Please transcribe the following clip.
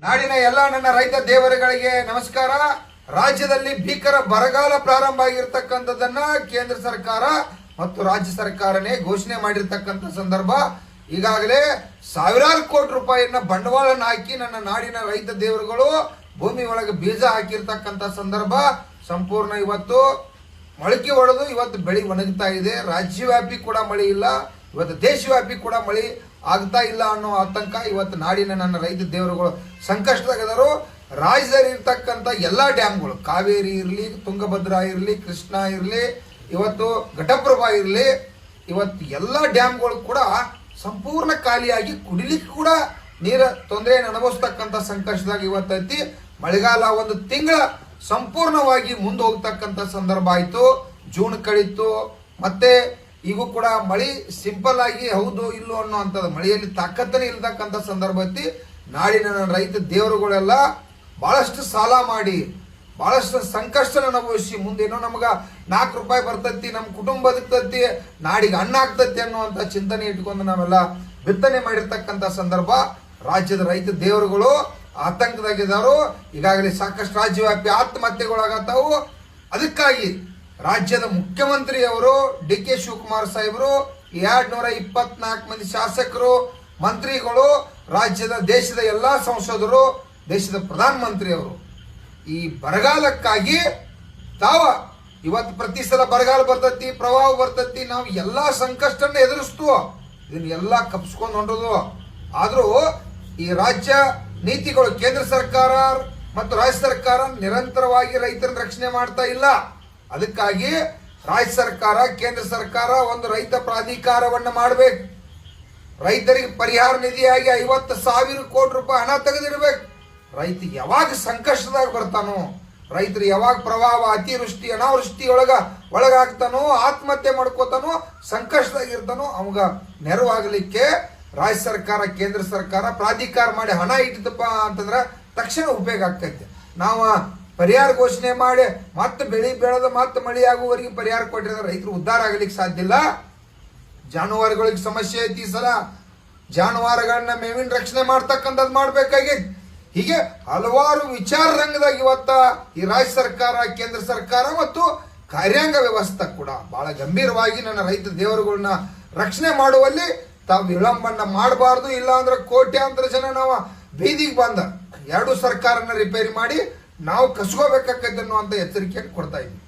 ನಾಡಿನ ಎಲ್ಲ ನನ್ನ ರೈತ ದೇವರುಗಳಿಗೆ ನಮಸ್ಕಾರ. ರಾಜ್ಯದಲ್ಲಿ ಭೀಕರ ಬರಗಾಲ ಪ್ರಾರಂಭ ಆಗಿರ್ತಕ್ಕಂಥದ್ದನ್ನ ಕೇಂದ್ರ ಸರ್ಕಾರ ಮತ್ತು ರಾಜ್ಯ ಸರ್ಕಾರನೇ ಘೋಷಣೆ ಮಾಡಿರ್ತಕ್ಕಂಥ ಸಂದರ್ಭ. ಈಗಾಗಲೇ ಸಾವಿರಾರು ಕೋಟಿ ರೂಪಾಯಿಯನ್ನ ಬಂಡವಾಳನ ಹಾಕಿ ನನ್ನ ನಾಡಿನ ರೈತ ದೇವರುಗಳು ಭೂಮಿ ಒಳಗೆ ಬೀಜ ಹಾಕಿರ್ತಕ್ಕಂಥ ಸಂದರ್ಭ. ಸಂಪೂರ್ಣ ಇವತ್ತು ಮೊಳಕೆ ಹೊಡೆದು ಇವತ್ತು ಬೆಳೆ ಒಣಗ್ತಾ ಇದೆ. ರಾಜ್ಯವ್ಯಾಪಿ ಕೂಡ ಮಳೆ ಇಲ್ಲ, ಇವತ್ತು ದೇಶವ್ಯಾಪಿ ಕೂಡ ಮಳೆ ಆಗ್ತಾ ಇಲ್ಲ ಅನ್ನೋ ಆತಂಕ ಇವತ್ತು ನಾಡಿನ ನನ್ನ ರೈತ ದೇವರುಗಳು ಸಂಕಷ್ಟದಾಗದರು. ರಾಜ್ಯದಲ್ಲಿ ಇರ್ತಕ್ಕಂಥ ಎಲ್ಲಾ ಡ್ಯಾಮ್ಗಳು, ಕಾವೇರಿ ಇರಲಿ, ತುಂಗಭದ್ರಾ ಇರಲಿ, ಕೃಷ್ಣ ಇರಲಿ, ಇವತ್ತು ಘಟಪ್ರಭಾ ಇರಲಿ, ಇವತ್ತು ಎಲ್ಲ ಡ್ಯಾಮ್ಗಳು ಕೂಡ ಸಂಪೂರ್ಣ ಖಾಲಿಯಾಗಿ ಕುಡಿಲಿಕ್ಕೆ ಕೂಡ ನೀರ ತೊಂದರೆಯನ್ನು ಅನುಭವಿಸ್ತಕ್ಕಂಥ ಸಂಕಷ್ಟದಾಗ ಇವತ್ತೈತಿ. ಮಳೆಗಾಲ ಒಂದು ತಿಂಗಳ ಸಂಪೂರ್ಣವಾಗಿ ಮುಂದೆ ಹೋಗ್ತಕ್ಕಂಥ ಸಂದರ್ಭ ಆಯ್ತು. ಜೂನ್ ಕಳೀತು, ಮತ್ತೆ ಈಗೂ ಕೂಡ ಮಳಿ ಸಿಂಪಲ್ ಆಗಿ ಹೌದು ಇಲ್ಲೋ ಅನ್ನೋ ಅಂತದ ಮಳೆಯಲ್ಲಿ ತಾಕತ್ತನೇ ಇಲ್ತಕ್ಕಂಥ ಸಂದರ್ಭ ಐತಿ. ನಾಡಿನ ರೈತ ದೇವರುಗಳೆಲ್ಲ ಬಹಳಷ್ಟು ಸಾಲ ಮಾಡಿ ಬಹಳಷ್ಟು ಸಂಕಷ್ಟ ಅನುಭವಿಸಿ ಮುಂದೇನೋ ನಮಗ 4 ರೂಪಾಯಿ ಬರ್ತೈತಿ, ನಮ್ಮ ಕುಟುಂಬ ಬದುಕ್ತೈತಿ, ನಾಡಿಗೆ ಅನ್ನ ಆಗ್ತೈತಿ ಅನ್ನುವಂಥ ಚಿಂತನೆ ಇಟ್ಕೊಂಡು ನಾವೆಲ್ಲ ಬಿತ್ತನೆ ಮಾಡಿರ್ತಕ್ಕಂಥ ಸಂದರ್ಭ. ರಾಜ್ಯದ ರೈತ ದೇವರುಗಳು ಆತಂಕದಾಗಿದ್ದಾರು. ಈಗಾಗಲೇ ಸಾಕಷ್ಟು ರಾಜ್ಯವ್ಯಾಪಿ ಆತ್ಮಹತ್ಯೆಗಳಾಗತ್ತಾವು. ಅದಕ್ಕಾಗಿ ರಾಜ್ಯದ ಮುಖ್ಯಮಂತ್ರಿಯವರು ಡಿ.ಕೆ. ಶಿವಕುಮಾರ್ ಸಾಹೇಬರು, 224 ಮಂದಿ ಶಾಸಕರು, ಮಂತ್ರಿಗಳು, ರಾಜ್ಯದ ದೇಶದ ಎಲ್ಲಾ ಸಂಸದರು, ದೇಶದ ಪ್ರಧಾನ ಮಂತ್ರಿಯವರು ಈ ಬರಗಾಲಕ್ಕಾಗಿ ಇವತ್ತು ಪ್ರತಿ ಸಲ ಬರಗಾಲ ಬರ್ತೈತಿ, ಪ್ರವಾಹ ಬರ್ತೈತಿ, ನಾವು ಎಲ್ಲಾ ಸಂಕಷ್ಟನ ಎದುರಿಸ್ತು, ಇದನ್ನೆಲ್ಲ ಕಪ್ಸ್ಕೊಂಡು ಹೊಂಟದು. ಆದ್ರೂ ಈ ರಾಜ್ಯ ನೀತಿಗಳು, ಕೇಂದ್ರ ಸರ್ಕಾರ ಮತ್ತು ರಾಜ್ಯ ಸರ್ಕಾರ ನಿರಂತರವಾಗಿ ರೈತರನ್ನ ರಕ್ಷಣೆ ಮಾಡ್ತಾ ಇಲ್ಲ. ಅದಕ್ಕಾಗಿ ರಾಜ್ಯ ಸರ್ಕಾರ, ಕೇಂದ್ರ ಸರ್ಕಾರ ಒಂದು ರೈತ ಪ್ರಾಧಿಕಾರವನ್ನ ಮಾಡಬೇಕು. ರೈತರಿಗೆ ಪರಿಹಾರ ನಿಧಿಯಾಗಿ 50,000 ಕೋಟಿ ರೂಪಾಯಿ ಹಣ ತೆಗೆದಿಡಬೇಕು. ರೈತ ಯಾವಾಗ ಸಂಕಷ್ಟದಾಗ ಬರ್ತಾನೋ, ರೈತರು ಯಾವಾಗ ಪ್ರವಾಹ, ಅತಿವೃಷ್ಟಿ, ಅನಾವೃಷ್ಟಿ ಒಳಗಾಗ್ತಾನೋ, ಆತ್ಮಹತ್ಯೆ ಮಾಡ್ಕೋತಾನೋ, ಸಂಕಷ್ಟದಾಗಿರ್ತಾನೋ, ಅವಾಗ ನೆರವಾಗಲಿಕ್ಕೆ ರಾಜ್ಯ ಸರ್ಕಾರ, ಕೇಂದ್ರ ಸರ್ಕಾರ ಪ್ರಾಧಿಕಾರ ಮಾಡಿ ಹಣ ಇಟ್ಟಿದ್ದಪ್ಪ ಅಂತಂದ್ರೆ ತಕ್ಷಣ ಉಪಯೋಗ ಆಗ್ತೈತೆ. ನಾವು ಪರಿಹಾರ ಘೋಷಣೆ ಮಾಡಿ ಮತ್ತೆ ಬೆಳೆ ಬೆಳೆದ ಮತ್ತೆ ಮಳೆ ಆಗುವವರೆಗೆ ಪರಿಹಾರ ಕೊಟ್ಟಿದ್ರೆ ರೈತರು ಉದ್ಧಾರ ಆಗಲಿಕ್ಕೆ ಸಾಧ್ಯ ಇಲ್ಲ. ಜಾನುವಾರುಗಳಿಗೆ ಸಮಸ್ಯೆ ಐತಿ. ಈ ಸಲ ಜಾನುವಾರುಗಳನ್ನ ಮೇವಿನ ರಕ್ಷಣೆ ಮಾಡ್ತಕ್ಕಂಥದ್ದು ಮಾಡ್ಬೇಕಾಗಿತ್ತು. ಹೀಗೆ ಹಲವಾರು ವಿಚಾರ ರಂಗದಾಗ ಇವತ್ತ ಈ ರಾಜ್ಯ ಸರ್ಕಾರ, ಕೇಂದ್ರ ಸರ್ಕಾರ ಮತ್ತು ಕಾರ್ಯಾಂಗ ವ್ಯವಸ್ಥೆ ಕೂಡ ಬಹಳ ಗಂಭೀರವಾಗಿ ನನ್ನ ರೈತ ದೇವರುಗಳನ್ನ ರಕ್ಷಣೆ ಮಾಡುವಲ್ಲಿ ತಾವು ವಿಳಂಬನ ಮಾಡಬಾರ್ದು. ಇಲ್ಲ ಅಂದ್ರೆ ಕೋಟ್ಯಾಂತರ ಜನ ನಾವು ಬೀದಿಗೆ ಬಂದ 2 ಸರ್ಕಾರನ ರಿಪೇರಿ ಮಾಡಿ ನಾವು ಕಸ್ಕೋಬೇಕಾಗತ್ತೆ ಅನ್ನುವಂಥ ಎಚ್ಚರಿಕೆಯನ್ನು ಕೊಡ್ತಾ ಇದ್ದೀವಿ.